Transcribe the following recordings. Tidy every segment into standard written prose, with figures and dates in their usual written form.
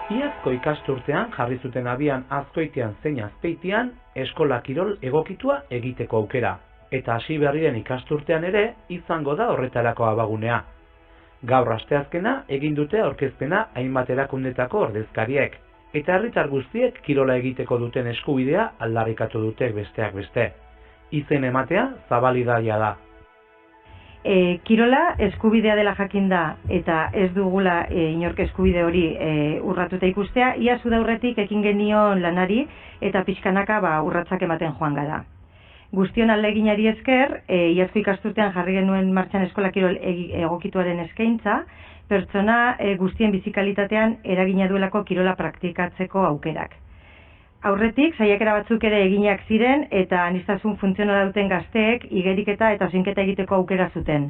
Iazko ikasturtean jarri zuten abian Azkoitian zein Azpeitian eskola kirol egokitua egiteko aukera, eta hasi berrien ikasturtean ere izango da horretarako abagunea. Gaur asteazkena egin dute aurkezpena hainbat erakundetako ordezkariek, eta herritar guztiek kirola egiteko duten eskubidea aldarrikatu dute besteak beste. Izen ematea zabalidaia da. Kirola eskubidea dela jakinda eta ez dugula inork eskubide hori urratuta ikustea, iaz udaurretik ekin genion lanari eta pixkanaka urratsak ematen joan gara. Guztion ahaleginari esker, iazko ikasturtean jarri genuen martxan eskola kirol egokituaren eskaintza, pertsona guztien bizikalitatean eragina duelako kirola praktikatzeko aukerak. Aurretik, saiakera batzuk ere eginak ziren eta aniztasun funtzionala duten gazteek igeriketa eta oinketa egiteko aukera zuten.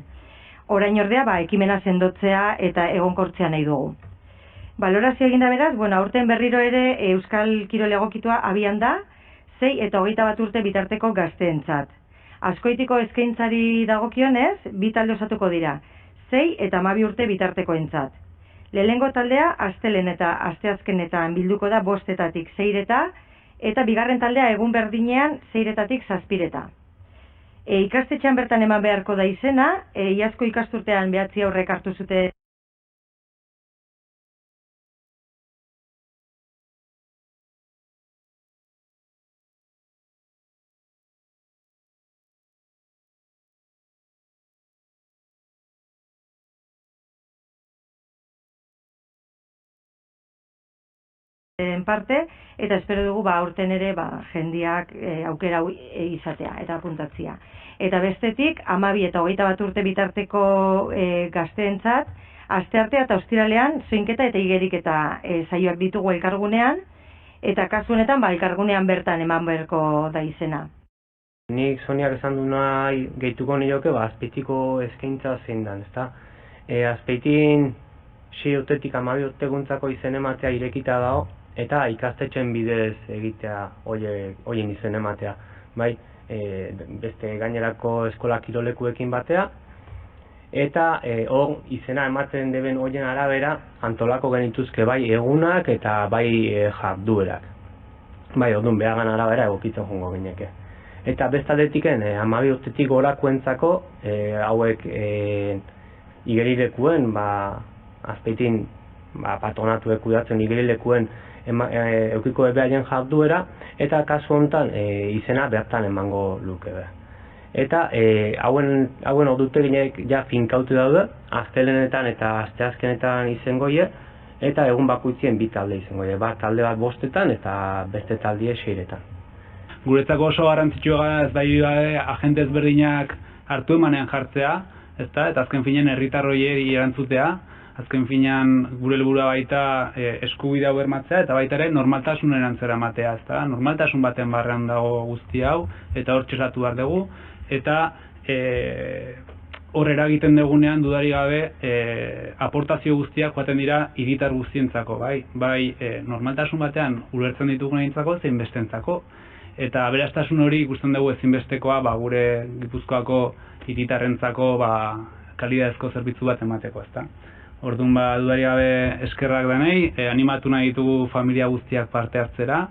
Orain ordea, ekimena sendotzea eta egonkortzea nahi dugu. Balorazio eginda beraz, aurten berriro ere Euskal Kirol egokitua abian da, 6 eta 21 urte bitarteko gazteentzat. Azkoitiko eskaintzari dagokionez, 2 talde osatuko dira, 6 eta 12 urte bitartekoentzat. Lehenengo taldea, astelehen eta asteazkenetan bilduko da 5-etatik 6-eta, eta bigarren taldea egun berdinean 6-etatik 7-eta. Ikastetxean bertan eman beharko da izena, iazko ikasturtean 9 aurrek hartu zuten parte, eta espero dugu aurten ere jendeak aukera izatea eta apuntatzea. Eta bestetik, 12 eta 21 urte bitarteko gazteentzat, asteartea eta ostiralean zoinketa eta igeriketa saioak ditugu elkargunean, eta kasu honetan elkargunean bertan eman beharko da izena. Nik Soniak esan du nahi gehituko nioke, Azpeitiko eskaintza zein dan, ezta? Azpeitin 6 urtetik 12 urteguntzako izen ematea irekita dago, eta ikastetxen bidez egitea hoien izen ematea. Beste gainerako eskola kirolekuekin batea, eta hor izena ematen deben hoien arabera antolako genituzke egunak eta jarduerak. Orduan behagan arabera egokitzen joango gineke. Eta bestaletiken 12 urtetik gorakoentzako hauek igerilekuen Azpeitin patronatuek kudeatzen igerilekuen eukiko behaien jarduera, eta kasu honetan izena bertan emango luke be. Eta hauen orduteginek ja finkautu daude, astelehenetan eta asteazkenetan izangoie, eta egun bakoitzien 2 talde izangoie, talde bat 5-etan eta beste taldie 6-etan. Guretzako oso garrantzitsua ez da agente ezberdinak hartu emanean jartzea, eta azken finean herritarroiei erantzutea. Azken finean gure helburua baita eskubidea bermatzea eta baita ere normaltasunen antzera ematea, ezta? Normaltasun baten barrean dago guzti hau eta hor txertatu behar dugu, eta hor eragiten dugunean dudari gabe aportazio guztiak joaten dira hiritar guztientzako, bai normaltasun batean ulertzen ditugunentzako zein bestentzako, eta aberastasun hori ikusten dugu ezinbestekoa gure Gipuzkoako hiritarrentzako kalidadezko zerbitzu bat emateko, ezta? Orduan dudari gabe eskerrak denei, animatu nahi ditugu familia guztiak parte hartzera,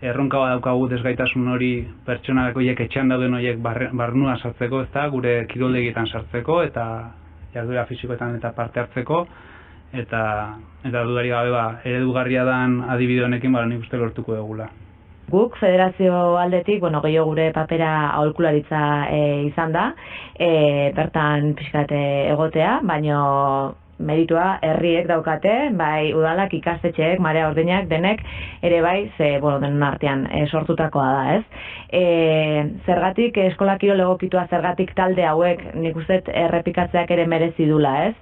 erronka daukagu desgaitasun hori pertsonako etxean dauden horiek barnua sartzeko, ezta, gure kiroldegietan sartzeko eta jarduera fisikoetan eta parte hartzeko, eta dudari gabe eredugarria dan adibide honekin nik uste lortuko dugula. Guk federazio aldetik, gehiago gure papera aholkularitza izan da, bertan pixkat egotea, baino meritua herriek daukate, udalak, ikastetxeek, marea ordenak, denek, ere denon artean sortutakoa da, ez? Zergatik eskola kirol egokitua, zergatik talde hauek, nik uste errepikatzeak ere merezi dula, ez?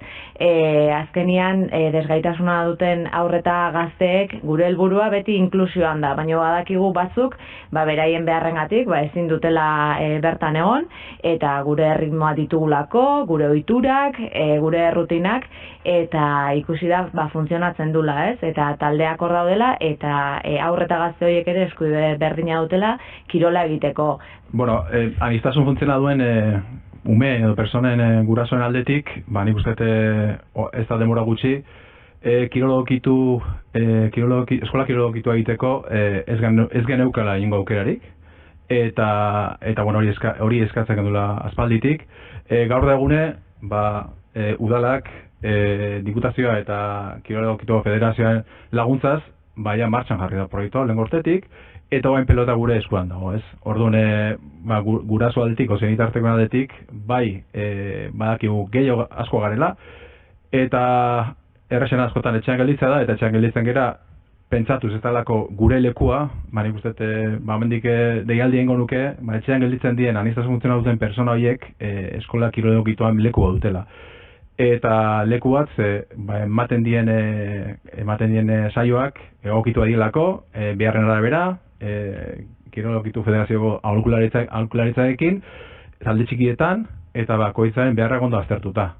Azkenian, desgaitasuna duten aurreta gazteek, gure helburua beti inklusioan da, baina badakigu batzuk, beraien beharrengatik, ezin dutela bertan egon, eta gure erritmoa ditugulako, gure ohiturak, gure rutinak, eta ikusi da funtzionatzen dula, ez? Eta taldeak hor daudela, eta aurreta gazte horiek ere eskubide berdina dutela kirola egiteko. Aniztasun funtziona duen ume edo personen gurasoen aldetik, nik uste ez da denbora gutxi, eskola kirologitua egiteko ez geneukala ingo aukerarik, eta bueno, hori eskatzen gendula aspalditik. Gaur da egune, udalak, diputazioa eta kirologiko federazioaren laguntzaz, baina martxan jarri da proiektua, lehen gortetik, eta guain pelota gure eskuan dago, ez? Orduan, guraso aldetik, ozenitarteko aldetik, badakigu gehiago asko garela, eta errexen askotan etxean gelditza da, eta etxean gelditzen gera, pentsatuz ez talako gure lekua, nik uste, mendik deialdi egingo nuke, etxean gelditzen dien, aniztasun funtzional duten persona horiek eskola kirologikoan lekua dutela. Eta leku bat, ematen dien saioak egokitu adilako, beharren arabera, kirologitu federazioko aholkularitzaekin, talde txikietan, eta bakoitzaren beharrak ondo aztertuta.